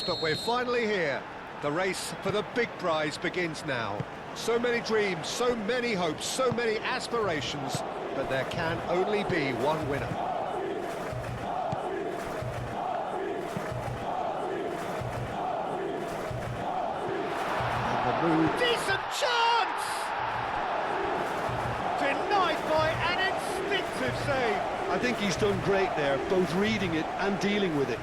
years, but we're finally here. The race for the big prize begins now. So many dreams, so many hopes, so many aspirations, but there can only be one winner. Decent chance! Denied by an instinctive save. I think he's done great there, both reading it and dealing with it.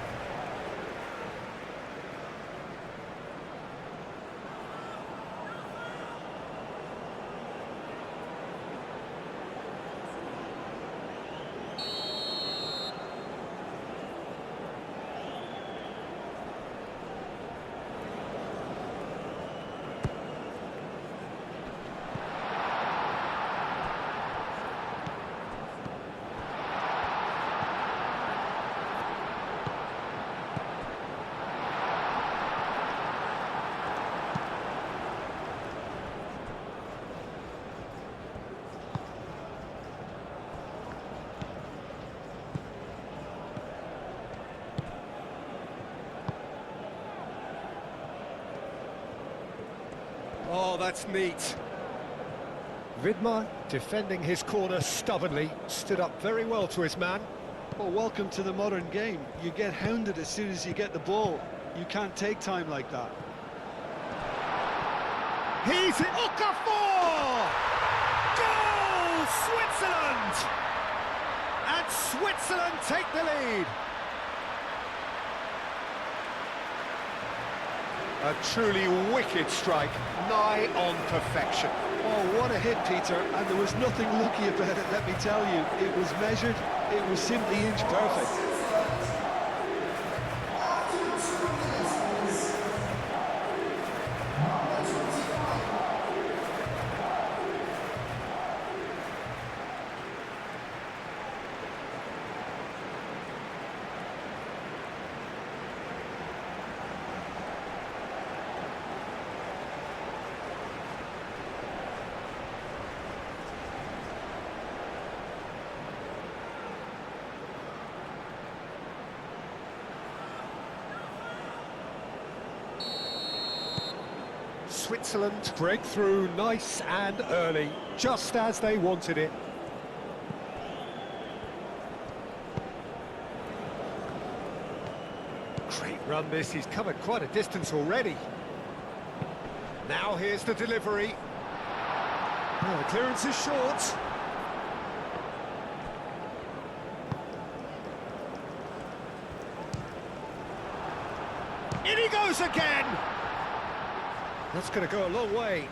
Oh, that's neat. Vidmar, defending his corner stubbornly, stood up very well to his man. Well, welcome to the modern game. You get hounded as soon as you get the ball. You can't take time like that. He's it. Okafor! Goal! Switzerland! And Switzerland take the lead. A truly wicked strike, nigh on perfection. Oh, what a hit, Peter, and there was nothing lucky about it, let me tell you. It was measured, it was simply inch perfect. Switzerland break through nice and early, just as they wanted it. Great run this, he's covered quite a distance already. Now here's the delivery. Oh, the clearance is short. In he goes again! That's going to go a long way.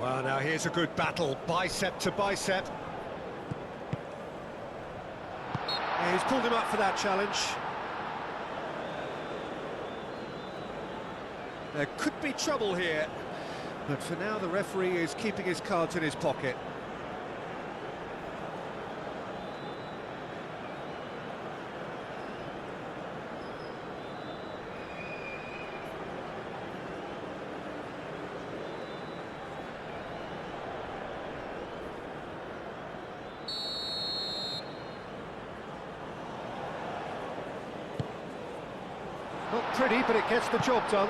Well, now here's a good battle, bicep to bicep. Yeah, he's pulled him up for that challenge. There could be trouble here. But for now, the referee is keeping his cards in his pocket. Not pretty, but it gets the job done.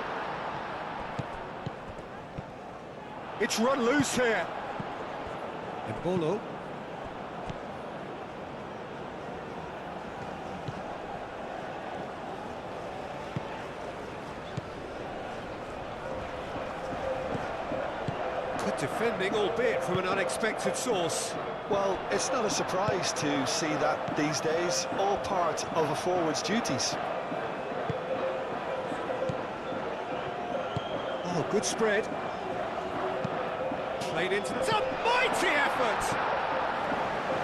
It's run loose here. And Bolo. Good defending, albeit from an unexpected source. Well, it's not a surprise to see that these days, all part of a forward's duties. Oh, good spread. Played into the... It's a mighty effort!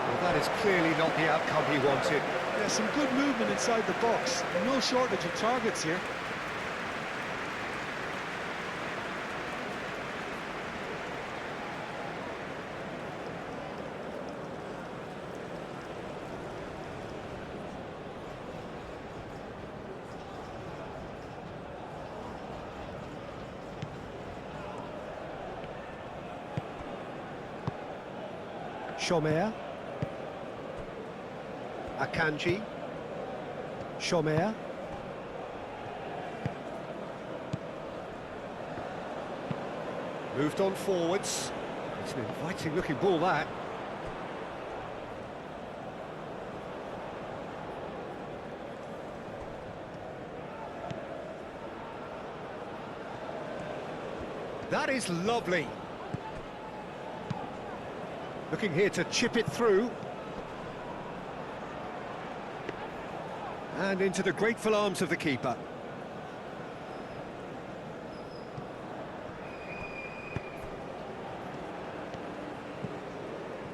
Well, that is clearly not the outcome he wanted. There's some good movement inside the box. No shortage of targets here. Shomer. Akanji. Shomer. Moved on forwards. It's an inviting looking ball, that. That is lovely. Looking here to chip it through. And into the grateful arms of the keeper.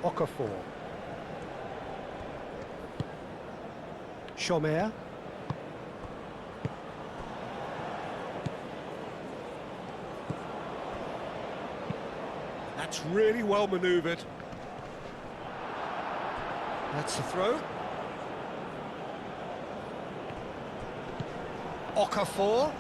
Okafor. Shomer. That's really well manoeuvred. That's the throw. Okafor.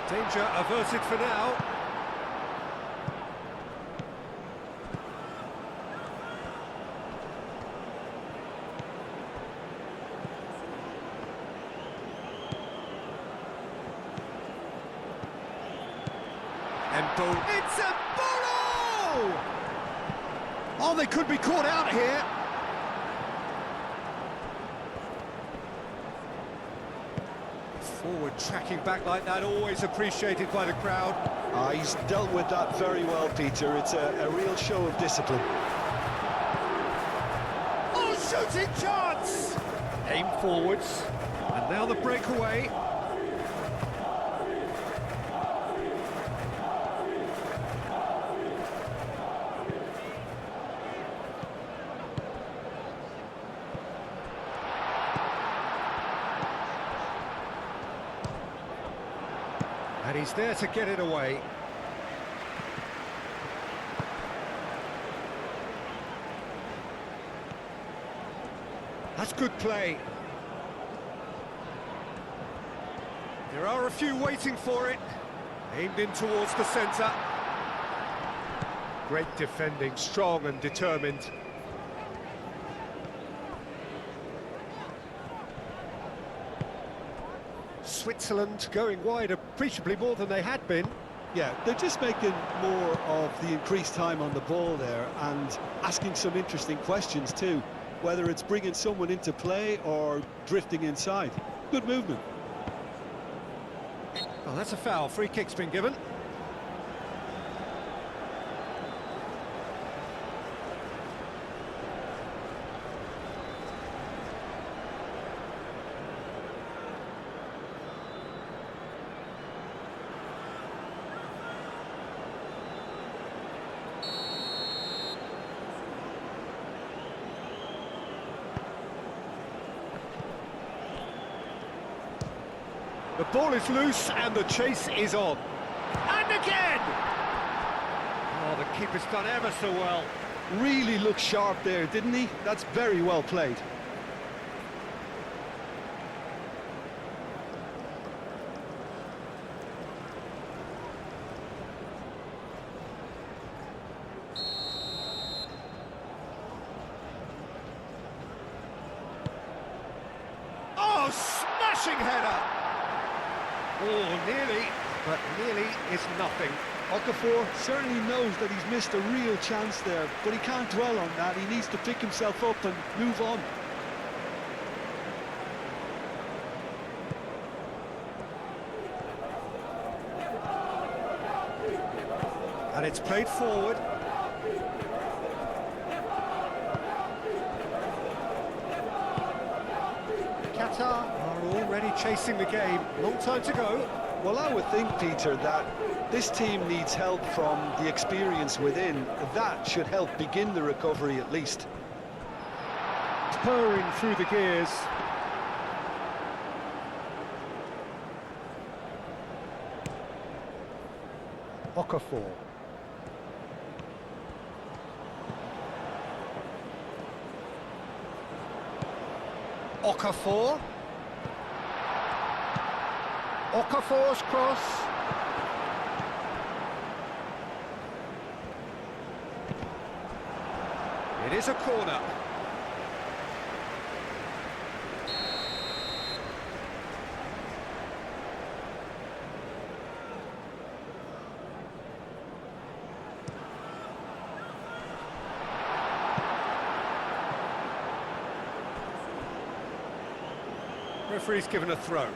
Danger averted for now. It's a ball! Oh, they could be caught out here. Forward tracking back like that, always appreciated by the crowd. He's dealt with that very well, Peter. It's a real show of discipline. Oh, shooting chance! Aim forwards, and now the breakaway. And he's there to get it away. That's good play. There are a few waiting for it. Aimed in towards the centre. Great defending, strong and determined. Switzerland going wide appreciably more than they had been. Yeah, they're just making more of the increased time on the ball there and asking some interesting questions too, whether it's bringing someone into play or drifting inside. Good movement. Well, that's a foul. Free kick's been given. The ball is loose and the chase is on. And again! Oh, the keeper's done ever so well. Really looked sharp there, didn't he? That's very well played. Oh, smashing header! Oh, nearly, but nearly is nothing. Okafor certainly knows that he's missed a real chance there, but he can't dwell on that. He needs to pick himself up and move on. And it's played forward. Qatar are already chasing the game. Long time to go. Well, I would think, Peter, that this team needs help from the experience within. That should help begin the recovery at least. Purring through the gears. Okafor. Okafor. Okafor's cross. It is a corner. Referee's given a throw.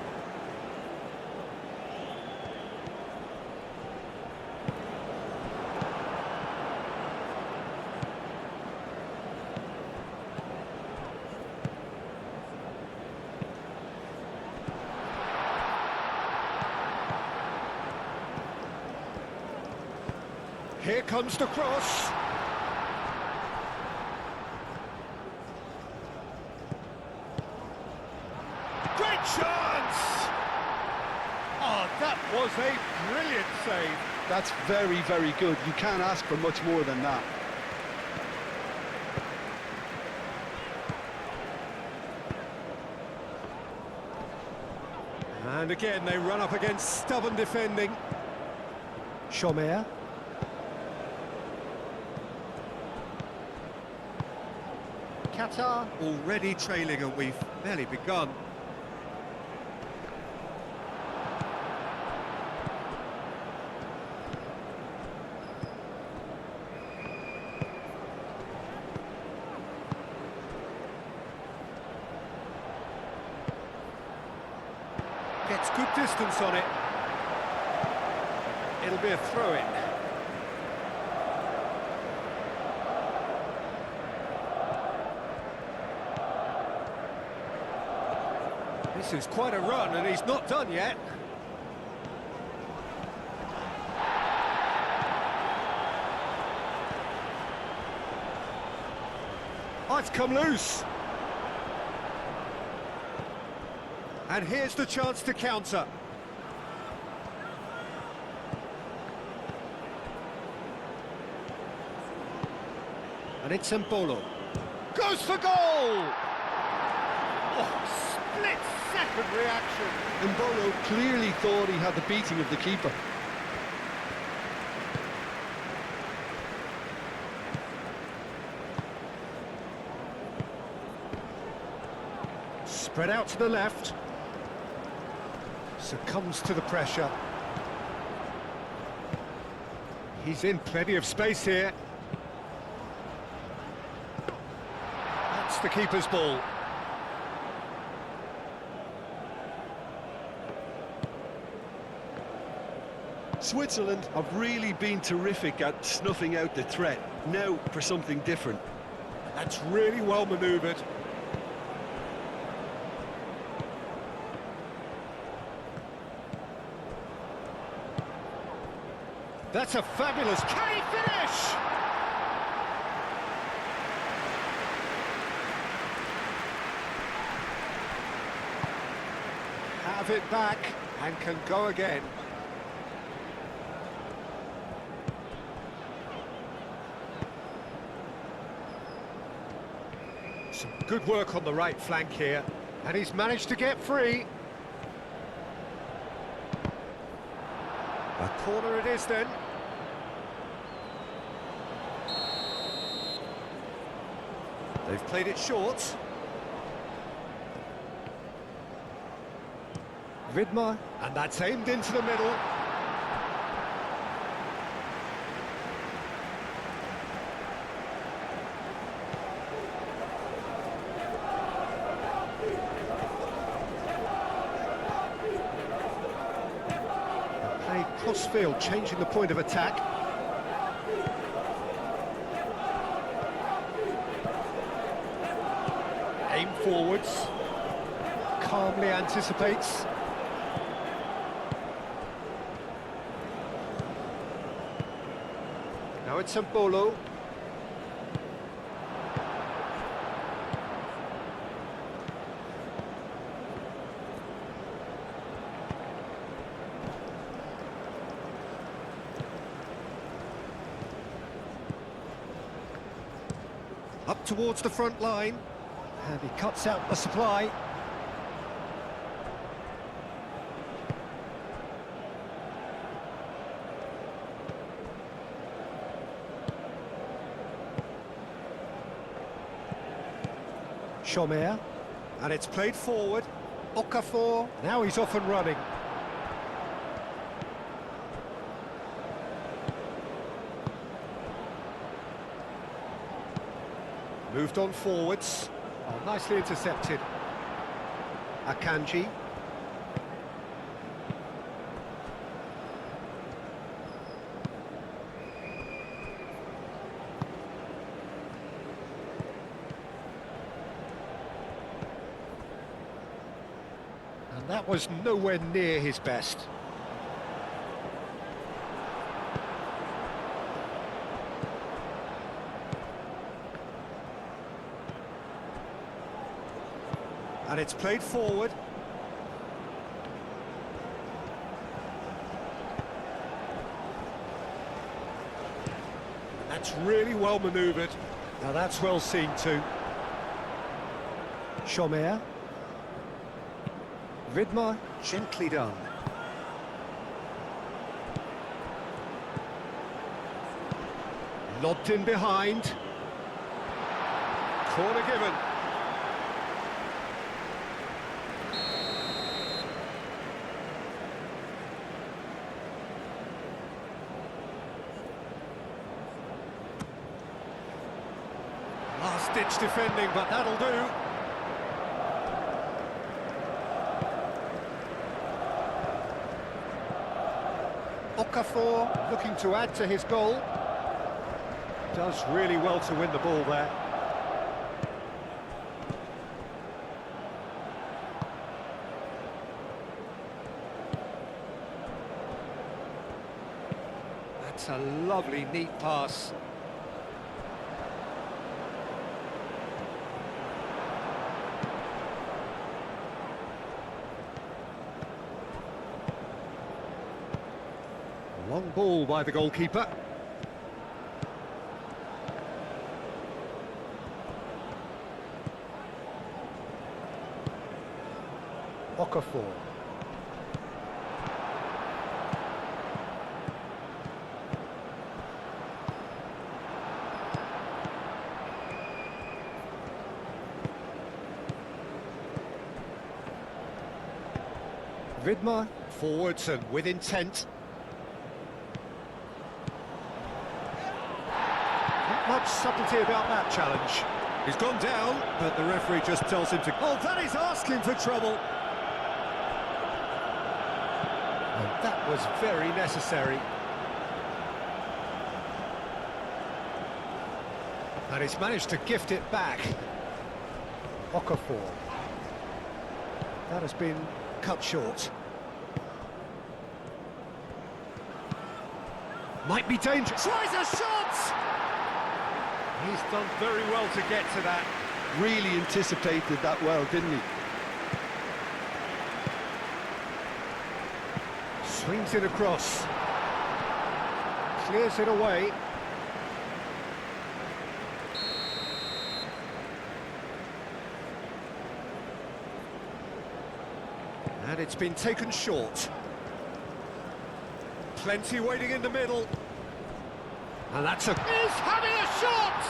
Here comes the cross. Great chance! Oh, that was a brilliant save. That's very, very good. You can't ask for much more than that. And again, they run up against stubborn defending. Chomer. QATAR already trailing, and we've barely begun. Gets good distance on it. It'll be a throw-in. This is quite a run, and he's not done yet. Oh, it's come loose. And here's the chance to counter. And it's Mbolo. Goes for goal! Oh, split-second reaction. Mbolo clearly thought he had the beating of the keeper. Spread out to the left. Succumbs to the pressure. He's in plenty of space here. That's the keeper's ball. Switzerland have really been terrific at snuffing out the threat. Now for something different. That's really well manoeuvred. That's a fabulous... Can he finish? Have it back and can go again. Some good work on the right flank here, and he's managed to get free. A corner it is then. They've played it short. Vidmar, and that's aimed into the middle. Played cross-field, changing the point of attack. Aim forwards. Calmly anticipates. Now it's Mbolo. Up towards the front line. And he cuts out the supply. Chomer, and it's played forward. Okafor, now he's off and running. Moved on forwards. Oh, nicely intercepted. Akanji. And that was nowhere near his best. And it's played forward. That's really well manoeuvred. Now that's well seen too. Chomer. Vidmar, gently done. Lobbed in behind. Corner given. Last-ditch defending, but that'll do. Okafor looking to add to his goal. Does really well to win the ball there. That's a lovely, neat pass. Long ball by the goalkeeper. Okafor. Vidmar forwards and with intent. Not much subtlety about that challenge. He's gone down, but the referee just tells him to... Oh, that is asking for trouble. Oh, that was very necessary. And he's managed to gift it back. Okafor. That has been cut short. Might be dangerous. Tries a shot! He's done very well to get to that. Really anticipated that well, didn't he? Swings it across. Clears it away. And it's been taken short. Plenty waiting in the middle. And that's a... He's having a shot!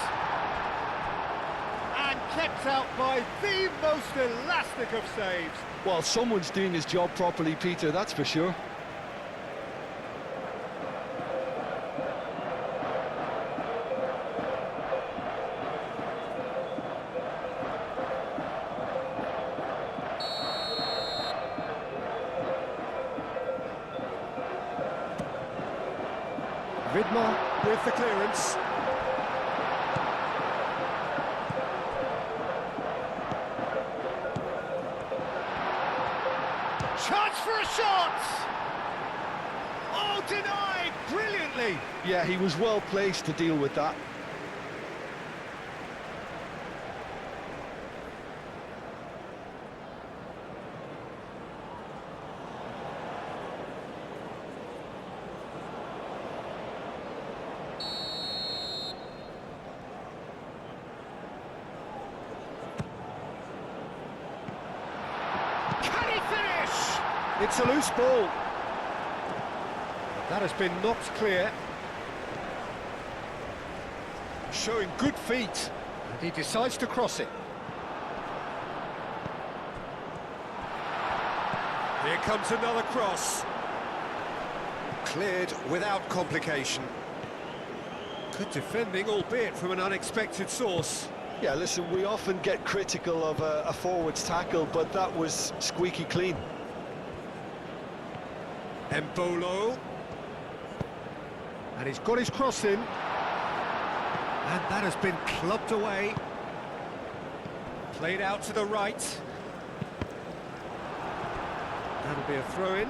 And kept out by the most elastic of saves. Well, someone's doing his job properly, Peter, that's for sure. Vidmar with the clearance. Chance for a shot! Oh, denied brilliantly! Yeah, he was well placed to deal with that. It's a loose ball. That has been knocked clear. Showing good feet. And he decides to cross it. Here comes another cross. Cleared without complication. Good defending, albeit from an unexpected source. Yeah, listen, we often get critical of a forward's tackle, but that was squeaky clean. Embolo. And he's got his cross in. And that has been clubbed away. Played out to the right. That'll be a throw-in.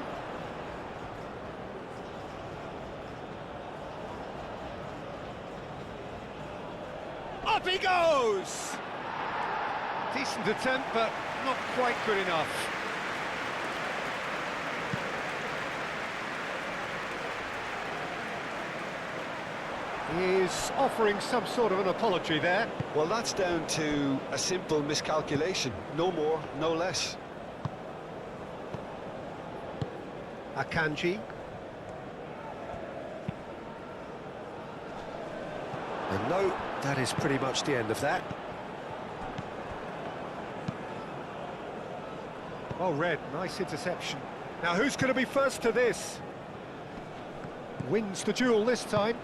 Up he goes! Decent attempt, but not quite good enough. He's offering some sort of an apology there. Well, that's down to a simple miscalculation. No more, no less. Akanji. And no, that is pretty much the end of that. Oh, Red, nice interception. Now, who's going to be first to this? Wins the duel this time.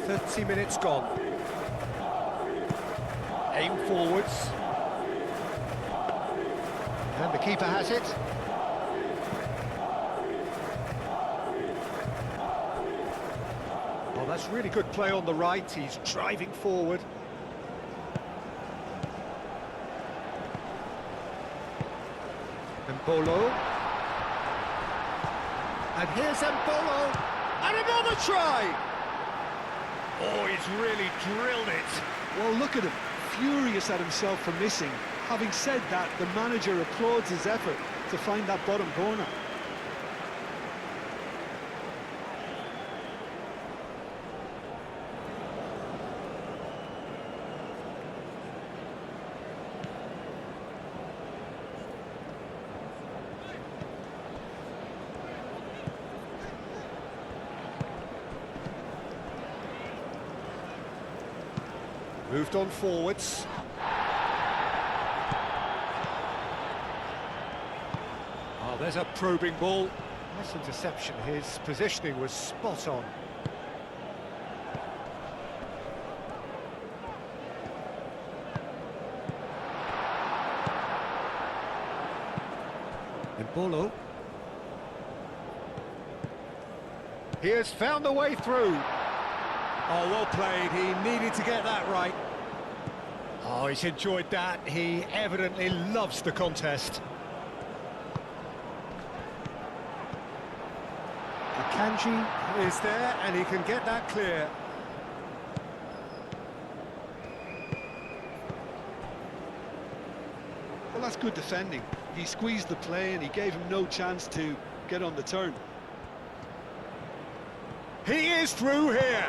"30 minutes gone. Aim forwards. And the keeper has it. Oh, that's really good play on the right. He's driving forward. Embolo. And here's Embolo. And another try! Oh, he's really drilled it. Well, look at him, furious at himself for missing. Having said that, the manager applauds his effort to find that bottom corner. Moved on forwards. Oh, there's a probing ball. Nice interception. His positioning was spot on. Embolo. He has found the way through. Oh, well played. He needed to get that right. Oh, he's enjoyed that. He evidently loves the contest. Akanji is there, and he can get that clear. Well, that's good defending. He squeezed the play and he gave him no chance to get on the turn. He is through here.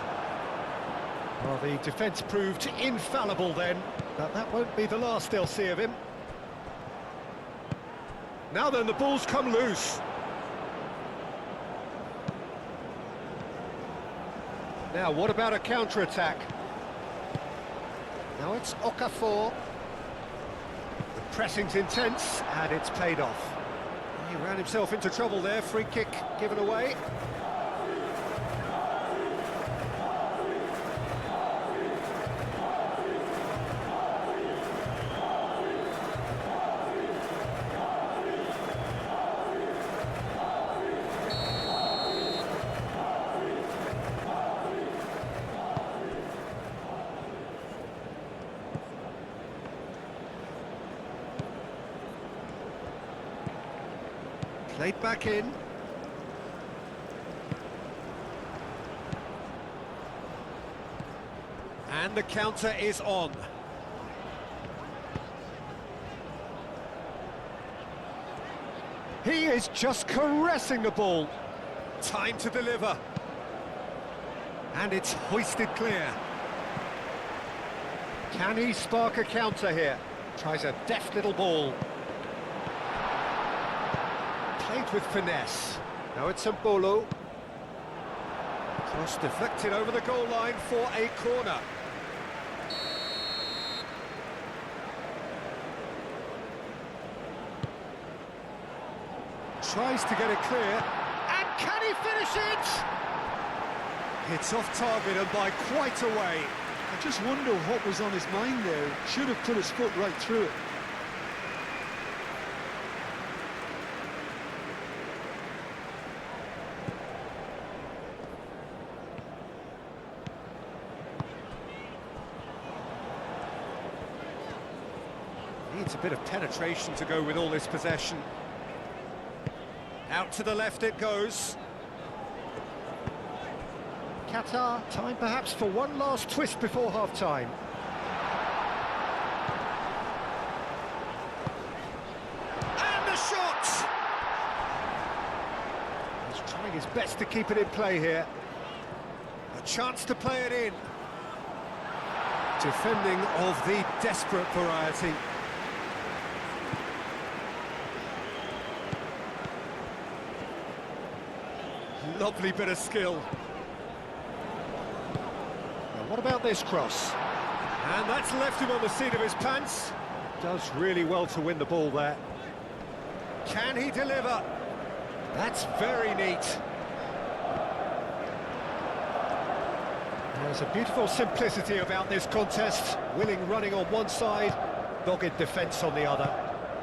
Well, the defence proved infallible then, but that won't be the last they'll see of him. Now then, the ball's come loose. Now, what about a counter-attack? Now it's Okafor. The pressing's intense, and it's paid off. He ran himself into trouble there, free kick given away. Played back in. And the counter is on. He is just caressing the ball. Time to deliver. And it's hoisted clear. Can he spark a counter here? Tries a deft little ball. Played with finesse. Now it's Embolo. Cross deflected over the goal line for a corner. Tries to get it clear, and can he finish it? It's off target and by quite a way. I just wonder what was on his mind there. Should have put his foot right through it. Needs a bit of penetration to go with all this possession. Out to the left it goes. Qatar, time perhaps for one last twist before half-time. And the shot! He's trying his best to keep it in play here. A chance to play it in. Defending of the desperate variety. Lovely bit of skill. Now what about this cross? And that's left him on the seat of his pants. Does really well to win the ball there. Can he deliver? That's very neat. There's a beautiful simplicity about this contest. Willing running on one side, dogged defence on the other.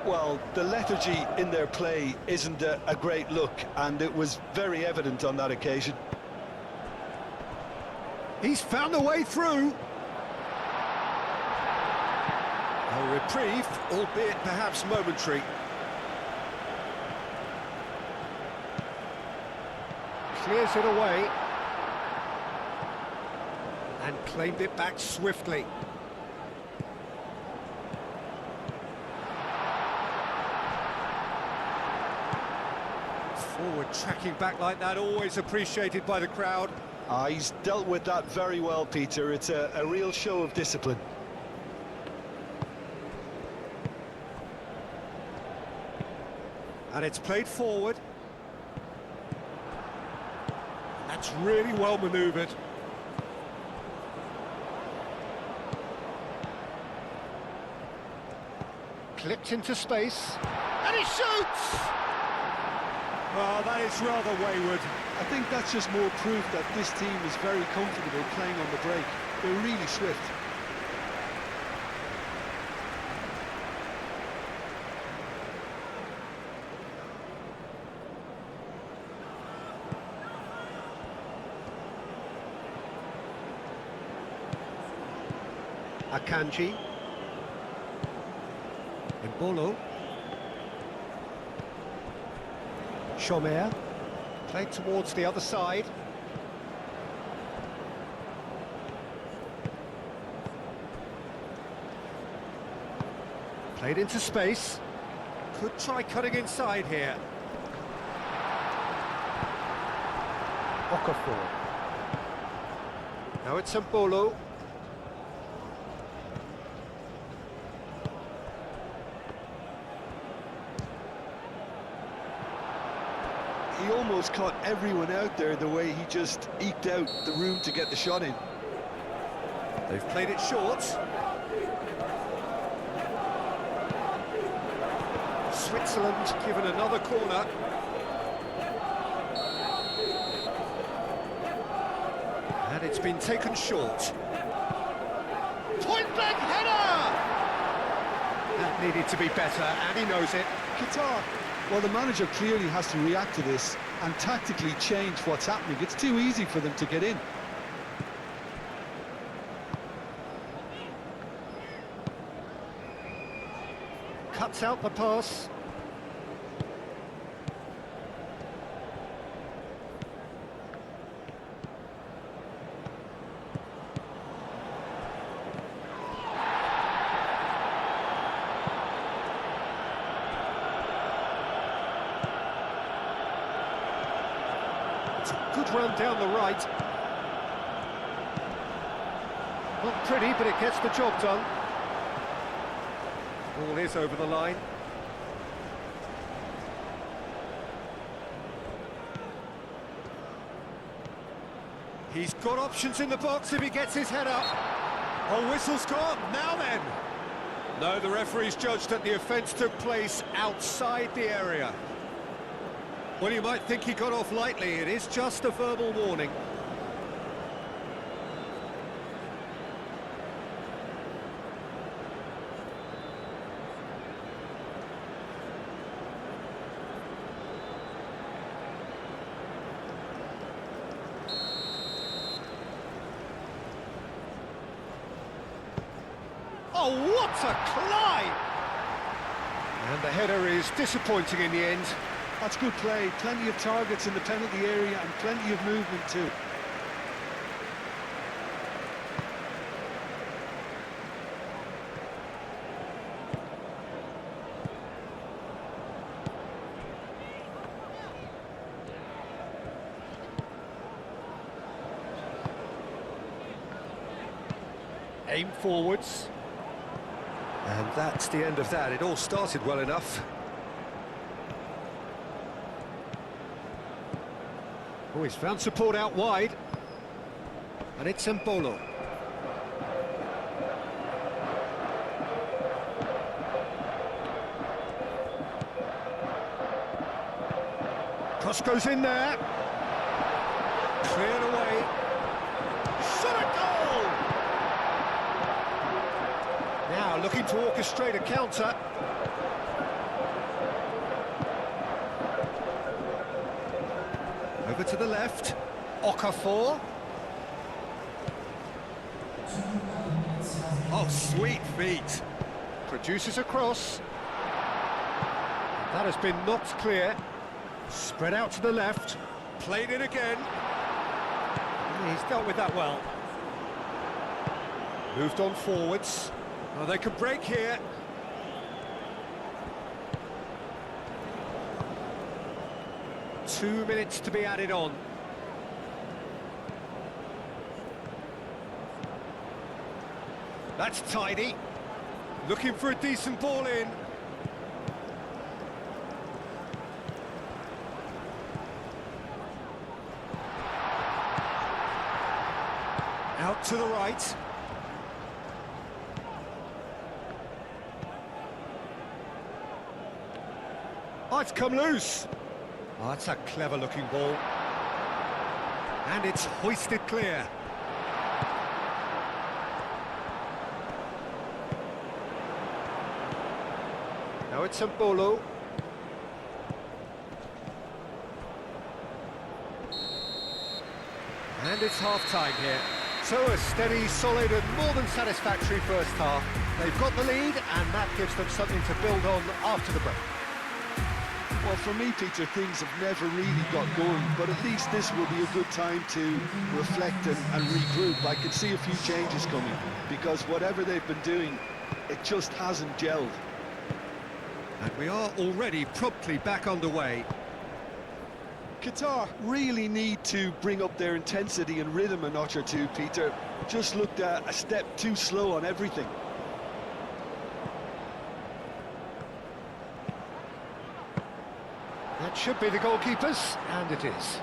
Well, the lethargy in their play isn't a great look, and it was very evident on that occasion. He's found a way through. A reprieve, albeit perhaps momentary. Clears it away. And claimed it back swiftly. Forward tracking back like that, always appreciated by the crowd. He's dealt with that very well, Peter. It's a real show of discipline. And it's played forward. That's really well manoeuvred. Clipped into space. And he shoots! Oh, that is rather wayward. I think that's just more proof that this team is very comfortable playing on the break. They're really swift. Akanji. Mbolo. Chomer. Played towards the other side. Played into space. Could try cutting inside here. Okafor. Now it's Mbolo. He almost caught everyone out there the way he just eked out the room to get the shot in. They've played it short. Switzerland given another corner. And it's been taken short. Point-blank header! That needed to be better, and he knows it. Qatar, well, the manager clearly has to react to this and tactically change what's happening. It's too easy for them to get in. Cuts out the pass. It's a good run down the right. Not pretty, but it gets the job done. Ball is over the line. He's got options in the box if he gets his head up. Oh, whistle's gone. Now then. No, the referee's judged that the offence took place outside the area. Well, you might think he got off lightly. It is just a verbal warning. Oh, what a climb! And the header is disappointing in the end. That's good play. Plenty of targets in the penalty area and plenty of movement too. Aim forwards. And that's the end of that. It all started well enough. Oh, he's found support out wide. And it's Mbolo. Cross goes in there. Cleared away. Shot a goal! Now looking to orchestrate a counter. Over to the left. Okafor. Oh, sweet feet. Produces a cross. That has been knocked clear. Spread out to the left. Played it again. He's dealt with that well. Moved on forwards. Oh, they could break here. Two minutes to be added on. That's tidy. Looking for a decent ball in. Out to the right. Oh, it's come loose. Oh, that's a clever-looking ball. And it's hoisted clear. Now it's Mbolo. And it's half-time here. So a steady, solid and more than satisfactory first half. They've got the lead and that gives them something to build on after the break. Well, for me, Peter, things have never really got going, but at least this will be a good time to reflect and regroup. I can see a few changes coming, because whatever they've been doing, it just hasn't gelled. And we are already promptly back underway. Qatar really need to bring up their intensity and rhythm a notch or two, Peter. Just looked a step too slow on everything. That should be the goalkeepers, and it is.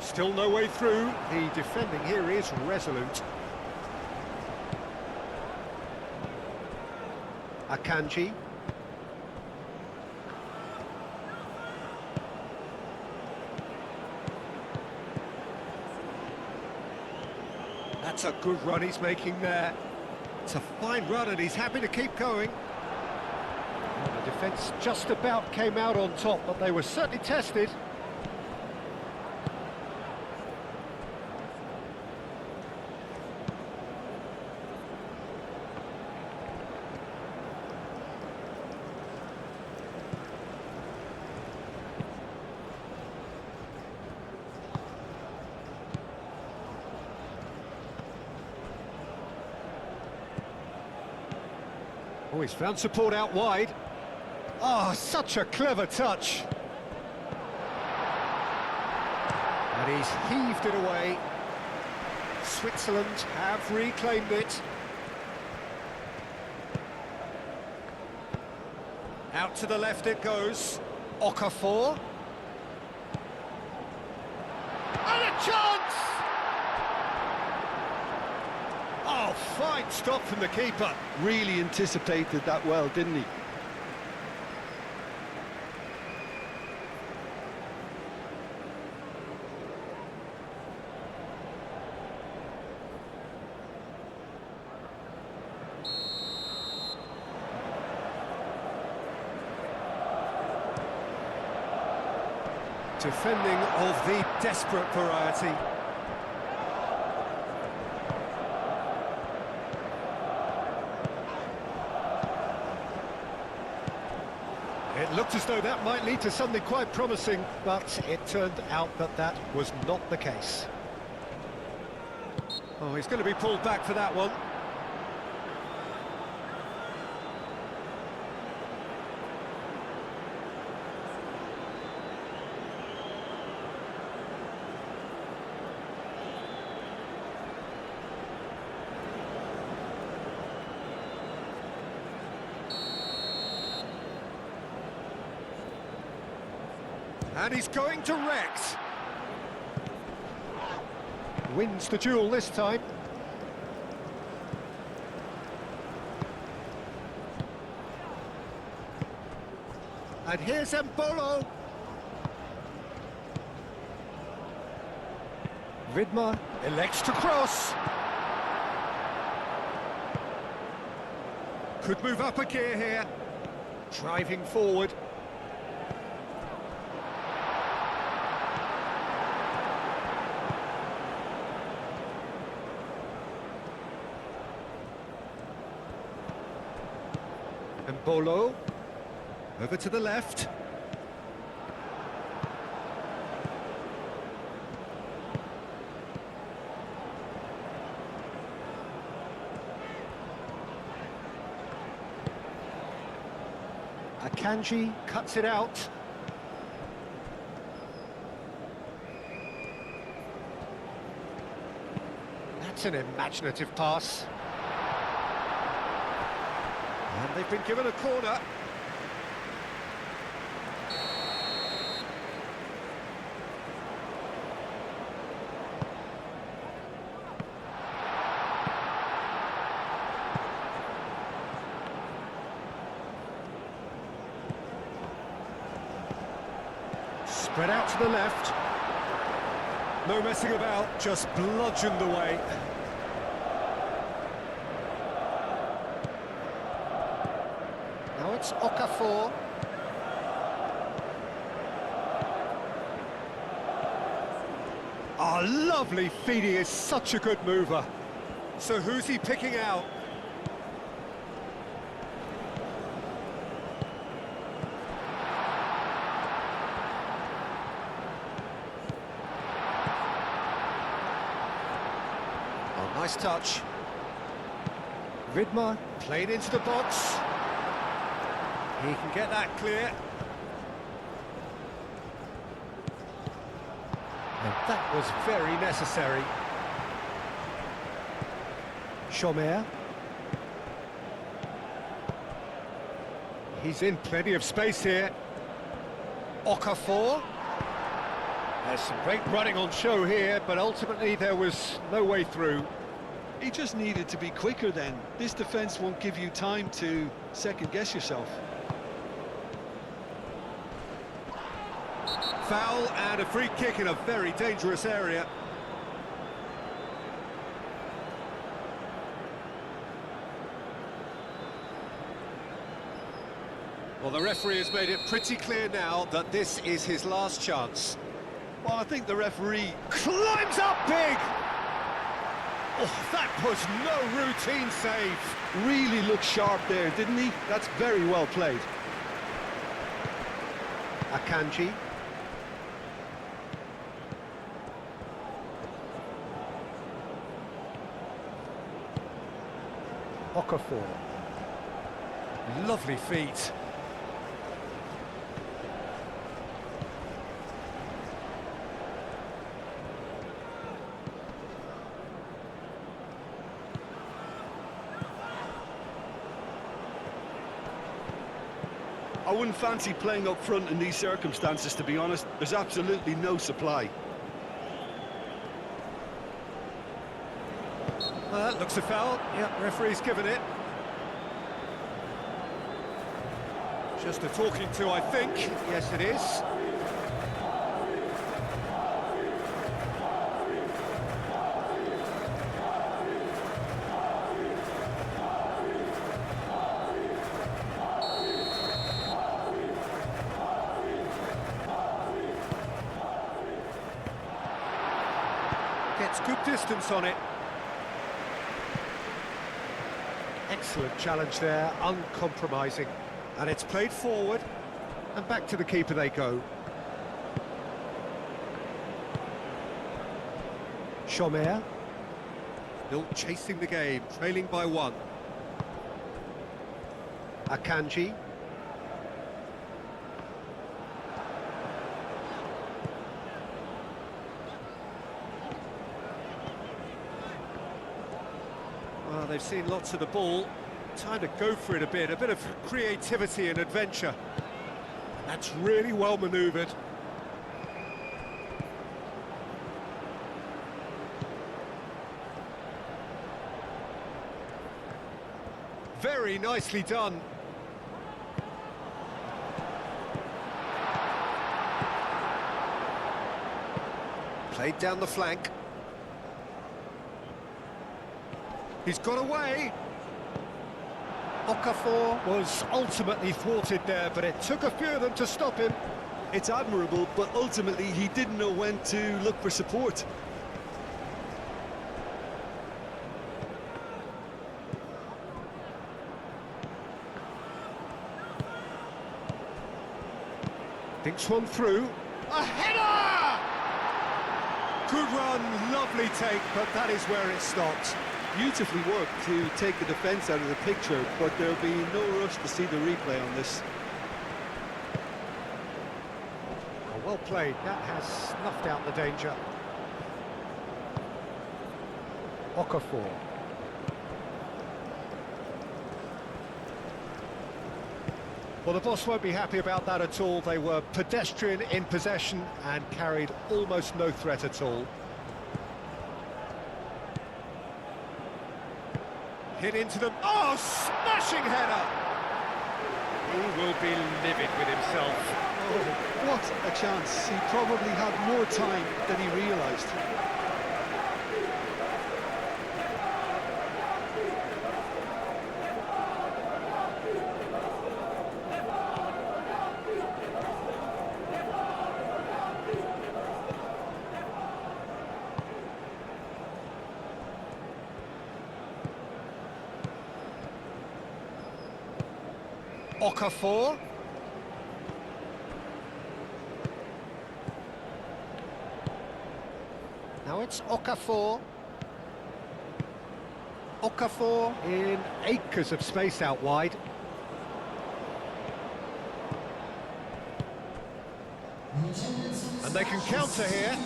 Still no way through. The defending here is resolute. Akanji. That's a good run he's making there. It's a fine run and he's happy to keep going. Well, the defence just about came out on top, but they were certainly tested. Oh, he's found support out wide. Oh, such a clever touch. And he's heaved it away. Switzerland have reclaimed it. Out to the left it goes. Okafor. And a chance! Oh, fine stop from the keeper. Really anticipated that well, didn't he? Defending of the desperate variety. It looked as though that might lead to something quite promising, but it turned out that that was not the case. Oh, he's going to be pulled back for that one. And he's going direct. Wins the duel this time. And here's Embolo. Vidmar elects to cross. Could move up a gear here. Driving forward. Embolo, over to the left. Akanji cuts it out. That's an imaginative pass. And they've been given a corner. Spread out to the left. No messing about, just bludgeoned away. Now it's Okafor. Oh, lovely feed, he is such a good mover. So who's he picking out? Oh, nice touch. Vidmar played into the box. He can get that clear. And that was very necessary. Chomer. He's in plenty of space here. Okafor. There's some great running on show here, but ultimately there was no way through. He just needed to be quicker then. This defence won't give you time to second-guess yourself. Foul and a free kick in a very dangerous area. Well, the referee has made it pretty clear now that this is his last chance. Well, I think the referee Climbs up big! Oh, that was no routine save. really looked sharp there, didn't he? That's very well played. Akanji. Okafor. Lovely feet. I wouldn't fancy playing up front in these circumstances, to be honest. There's absolutely no supply. Well, that looks a foul. Yep, referee's given it. Just a talking to, I think. Yes, it is. Gets good distance on it. Excellent challenge there, uncompromising. And it's played forward, and back to the keeper they go. Chomer. Still chasing the game, trailing by 1. Akanji. Well, they've seen lots of the ball. Time to go for it a bit of creativity and adventure. That's really well manoeuvred. Very nicely done. Played down the flank. He's got away. Okafor was ultimately thwarted there, but it took a few of them to stop him. It's admirable, but ultimately he didn't know when to look for support. Thinks one through. A header! Good run, lovely take, but that is where it stopped. Beautifully worked to take the defence out of the picture, but there'll be no rush to see the replay on this. Oh, well played, that has snuffed out the danger. Okafor. Well, the boss won't be happy about that at all. They were pedestrian in possession and carried almost no threat at all. Hit into them. Oh, smashing header! He will be livid with himself. Oh, what a chance. He probably had more time than he realised. Okafor. Now it's Okafor. Okafor in acres of space out wide. And they can counter here.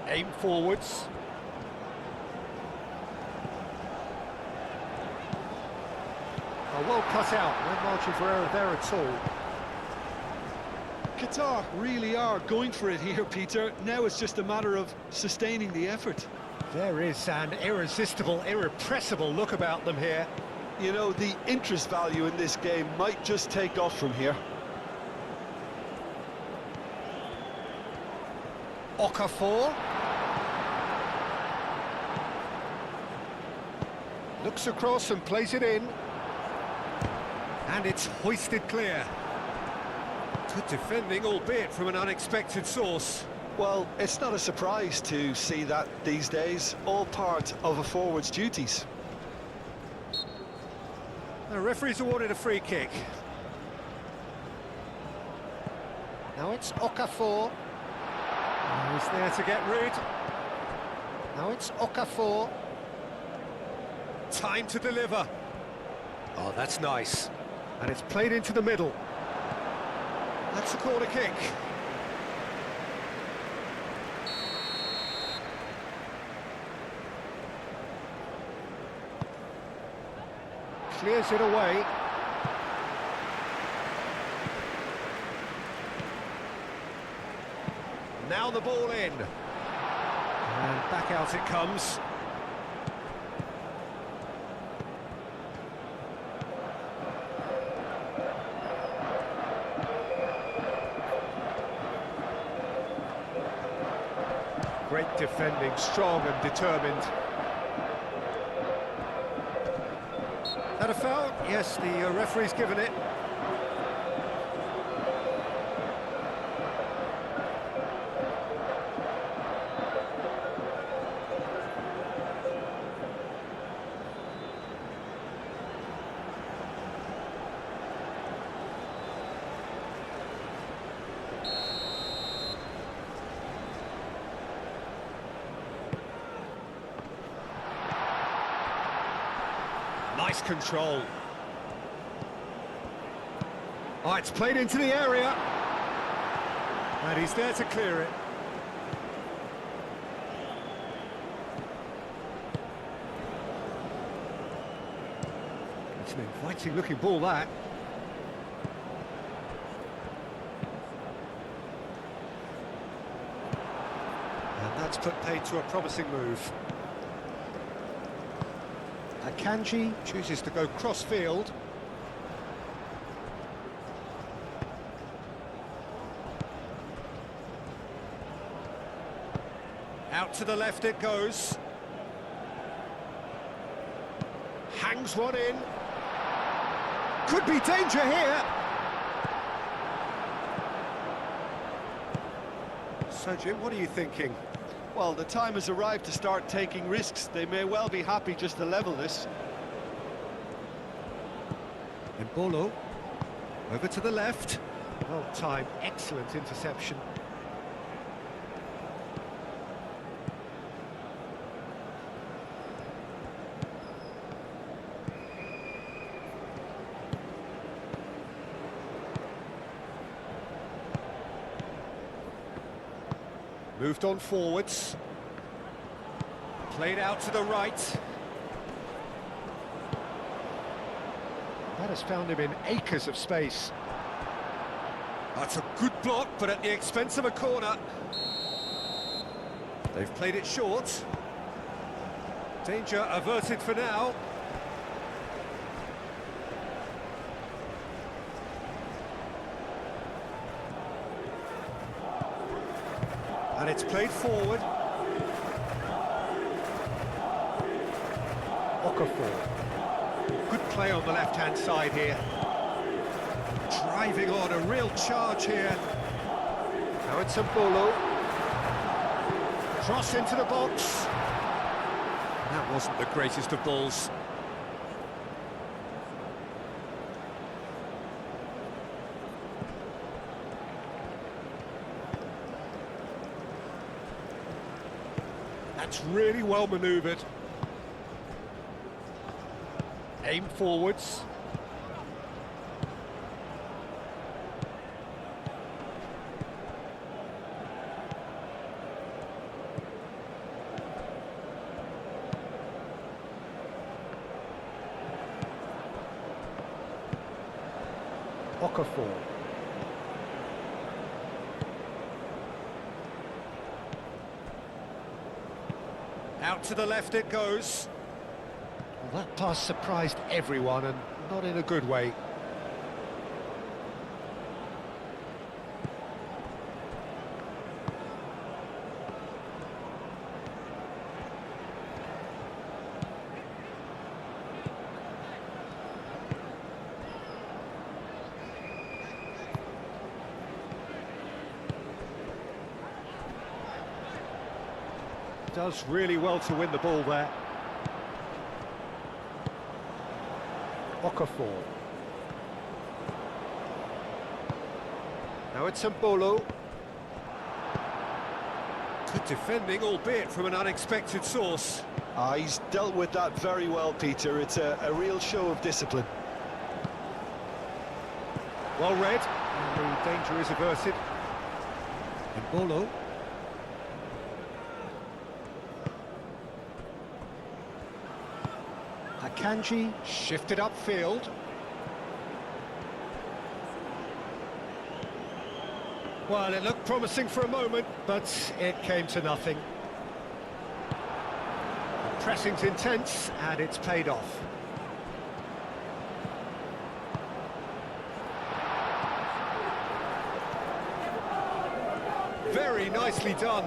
Aim forwards. Well cut out, no margin for error there at all. Qatar really are going for it here, Peter. Now it's just a matter of sustaining the effort. There is an irresistible, irrepressible look about them here. You know, the interest value in this game might just take off from here. Okafor. Looks across and plays it in. And it's hoisted clear. Good defending, albeit from an unexpected source. Well, it's not a surprise to see that these days, all part of a forward's duties. The referee's awarded a free kick. Now it's Okafor. He's there to get rid. Now it's Okafor. Time to deliver. Oh, that's nice. And it's played into the middle. That's a corner kick. Clears it away. Now the ball in. And back out it comes. Great defending, strong and determined. That a foul? Yes, the referee's given it. Nice control. Oh, it's played into the area. And he's there to clear it. It's an inviting looking ball, that. And that's put paid to a promising move. Akanji chooses to go cross-field. Out to the left it goes. Hangs one in. Could be danger here. So, Jim, what are you thinking? Well, the time has arrived to start taking risks. They may well be happy just to level this. Embolo, over to the left. Well timed, excellent interception. Moved on forwards. Played out to the right. That has found him in acres of space. That's a good block, but at the expense of a corner. They've played it short. Danger averted for now. And it's played forward. Okafor. Good play on the left-hand side here. Driving on, a real charge here. Now it's Embolo. Cross into the box. That wasn't the greatest of balls. That's really well manoeuvred. Aim forwards. Okafor. Out to the left it goes. Well, that pass surprised everyone, and not in a good way. Does really well to win the ball there. Okafor. Now it's Embolo. Good defending, albeit from an unexpected source. He's dealt with that very well, Peter. It's a real show of discipline. Well read, and the danger is averted. Embolo. Akanji shifted upfield. Well, it looked promising for a moment, but it came to nothing. The pressing's intense, and it's paid off. Very nicely done.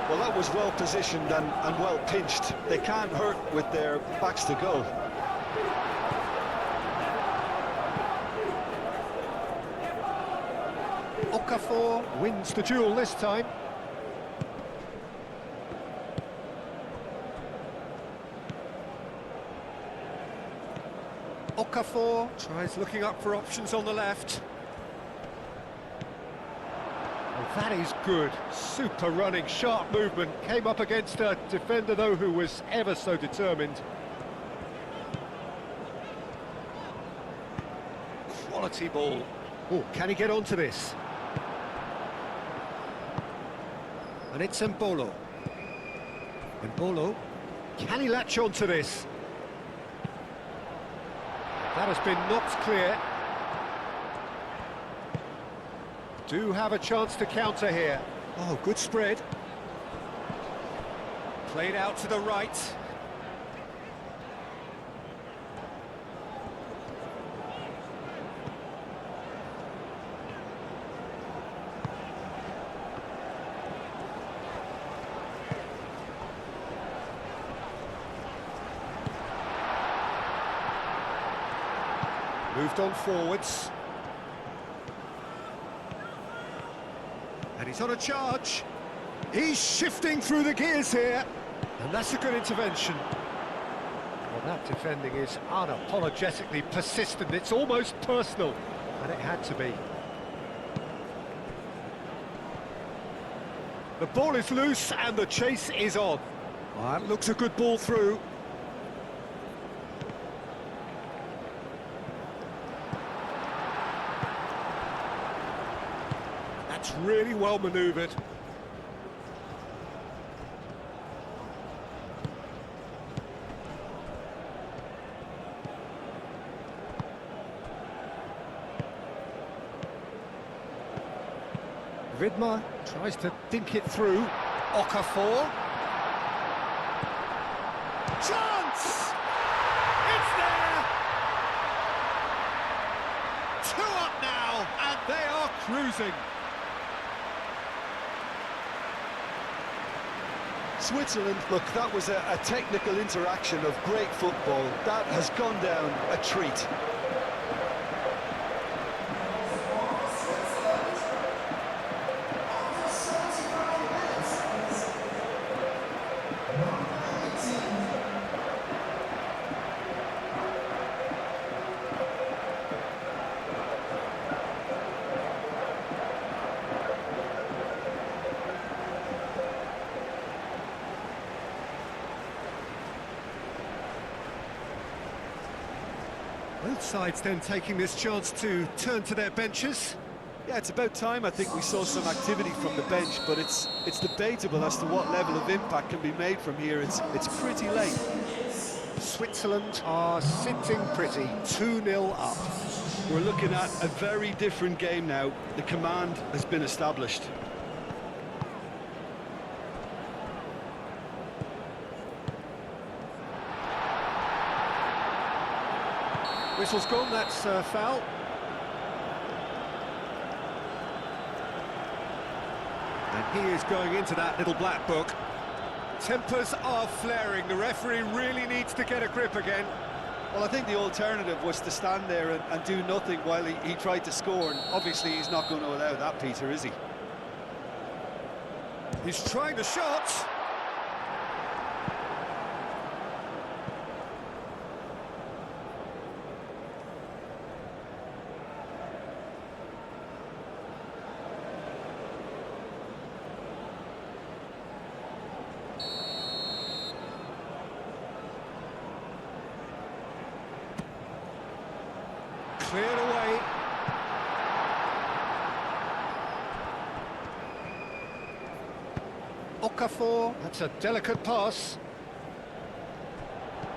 Well, that was well positioned and well pinched. They can't hurt with their backs to goal. Okafor wins the duel this time. Okafor tries looking up for options on the left. Oh, that is good. Super running, sharp movement. Came up against a defender, though, who was ever so determined. Quality ball. Oh, can he get onto this? And it's Mbolo. Mbolo, can he latch onto this? That has been knocked clear. Do have a chance to counter here. Oh, good spread. Played out to the right. Moved on forwards. And he's on a charge. He's shifting through the gears here. And that's a good intervention. Well, that defending is unapologetically persistent. It's almost personal. And it had to be. The ball is loose and the chase is on. Well, that looks a good ball through. Really well manoeuvred. Vidmar tries to dink it through. Okafor. Chance! It's there! 2 up now, and they are cruising. Switzerland, look, that was a technical interaction of great football. That has gone down a treat. Both sides then taking this chance to turn to their benches. Yeah, it's about time. I think we saw some activity from the bench, but it's debatable as to what level of impact can be made from here. It's pretty late. Switzerland are sitting pretty, 2-0 up. We're looking at a very different game now. The command has been established. Whistle's gone, that's a foul. And he is going into that little black book. Tempers are flaring, the referee really needs to get a grip again. Well, I think the alternative was to stand there and do nothing while he tried to score, and obviously he's not going to allow that, Peter, is he? He's trying the shot. Cleared away. Okafor, that's a delicate pass.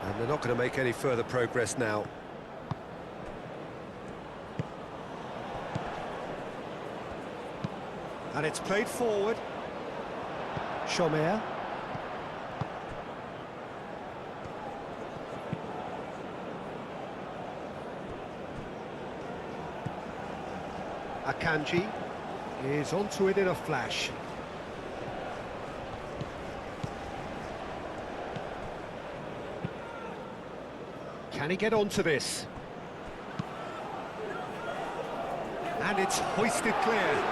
And they're not going to make any further progress now. And it's played forward. Chomer. Akanji is onto it in a flash. Can he get onto this? And it's hoisted clear.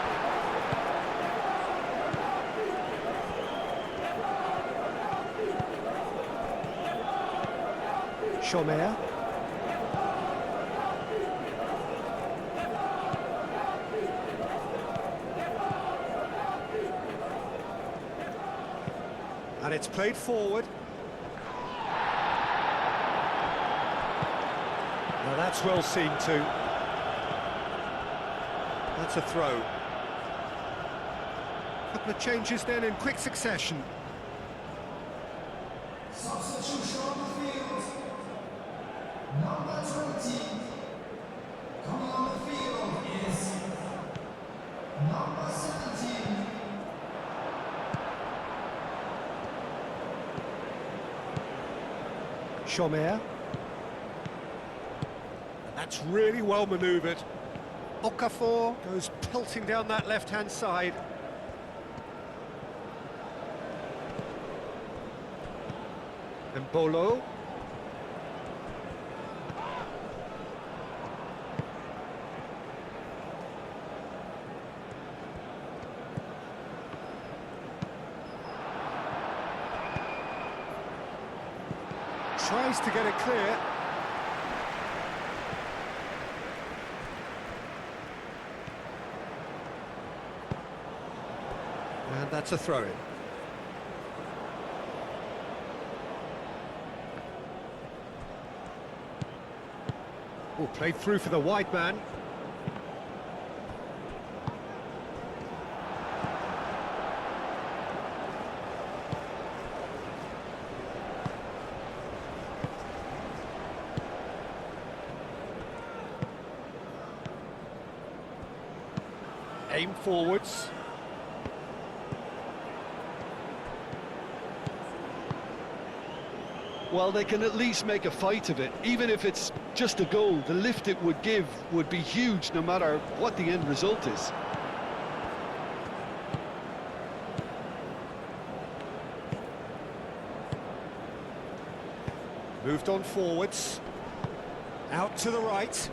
Chomer. And it's played forward. Now that's well seen too. That's a throw. Couple of changes then in quick succession. Substitution on the field. Number 20. Coming on the field is number 17. Chomer. That's really well manoeuvred. Okafor goes pelting down that left-hand side. And Bolo. Tries to get it clear. And that's a throw-in. Oh, played through for the wide man. Aim forwards. Well, they can at least make a fight of it. Even if it's just a goal, the lift it would give would be huge no matter what the end result is. Moved on forwards. Out to the right.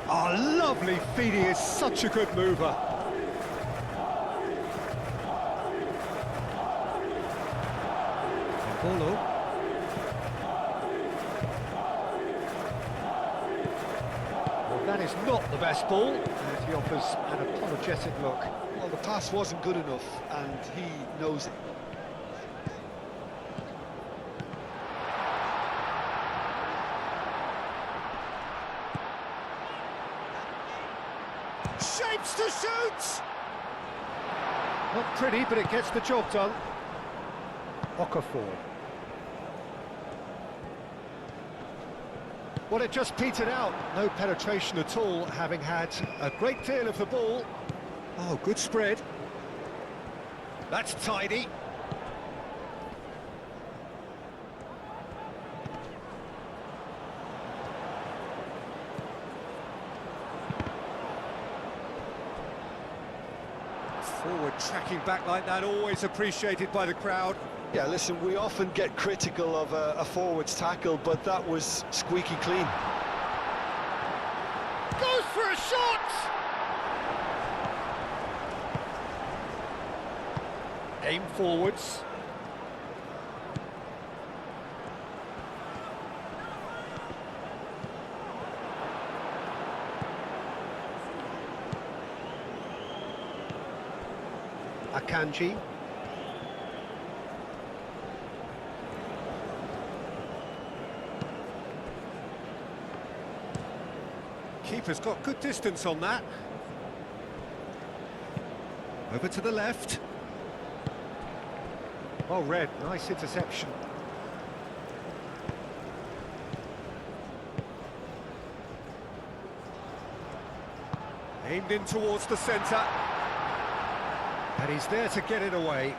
Oh, lovely feed. He is such a good mover. Bolo. Well, that is not the best ball. And he offers an apologetic look. Well, the pass wasn't good enough, and he knows it. Shapes to shoot! Not pretty, but it gets the job done. Okafor. Well, it just petered out. No penetration at all, having had a great deal of the ball. Oh, good spread. That's tidy. Forward tracking back like that, always appreciated by the crowd. Yeah, listen, we often get critical of a forward's tackle, but that was squeaky clean. Goes for a shot! Aim forwards. Akanji. Keeper's got good distance on that. Over to the left. Oh, Red, nice interception. Aimed in towards the centre. And he's there to get it away.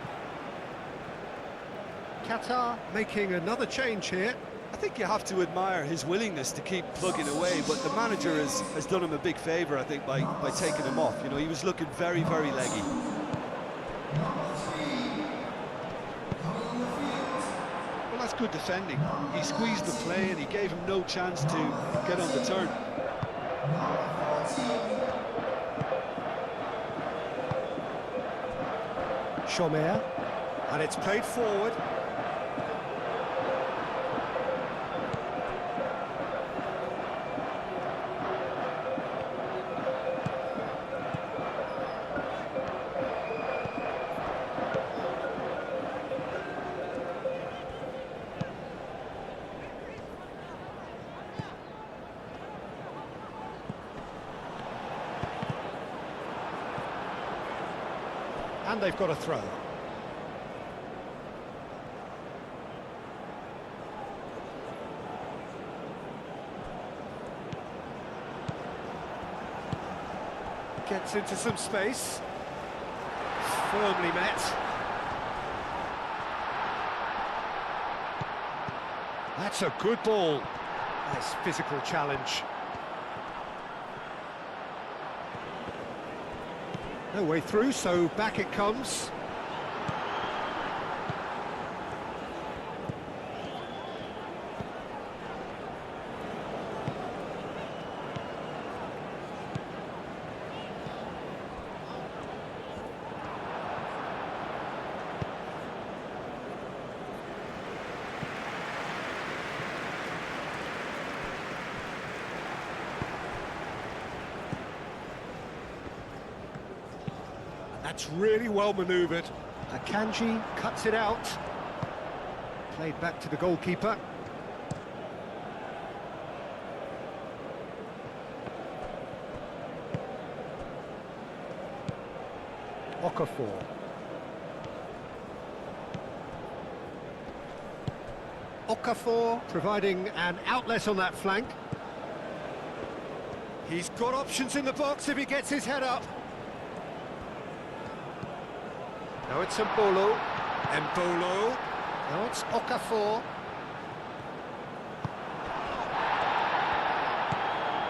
Qatar making another change here. I think you have to admire his willingness to keep plugging away, but the manager has done him a big favour, I think, by taking him off. You know, he was looking very, very leggy. Well, that's good defending. He squeezed the play and he gave him no chance to get on the turn. Chomer. And it's played forward. And they've got a throw. Gets into some space. Firmly met. That's a good ball. Nice physical challenge. No way through, so back it comes. That's really well manoeuvred. Akanji cuts it out. Played back to the goalkeeper. Okafor. Okafor providing an outlet on that flank. He's got options in the box if he gets his head up. Now it's Mbolo. Mbolo. Now it's Okafor.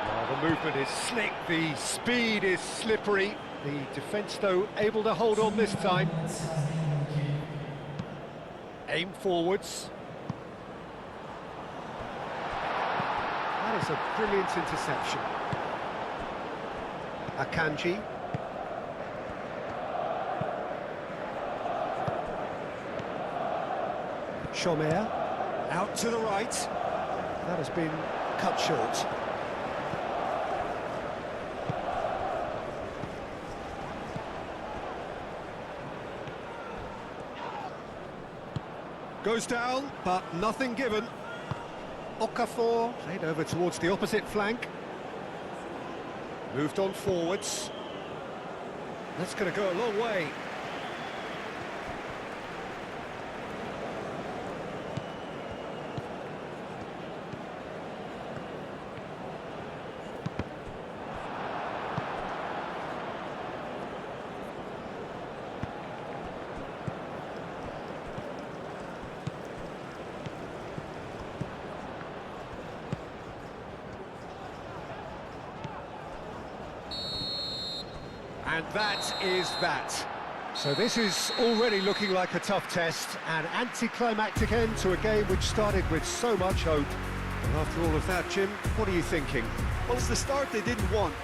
Oh, the movement is slick, the speed is slippery. The defence, though, able to hold on this time. Aim forwards. That is a brilliant interception. Akanji. Chomer. Out to the right. That has been cut short. Goes down, but nothing given. Okafor Played over towards the opposite flank. Moved on forwards. That's going to go a long way. And that is that. So this is already looking like a tough test, an anticlimactic end to a game which started with so much hope. And after all of that, Jim, what are you thinking? Well, it's the start they didn't want.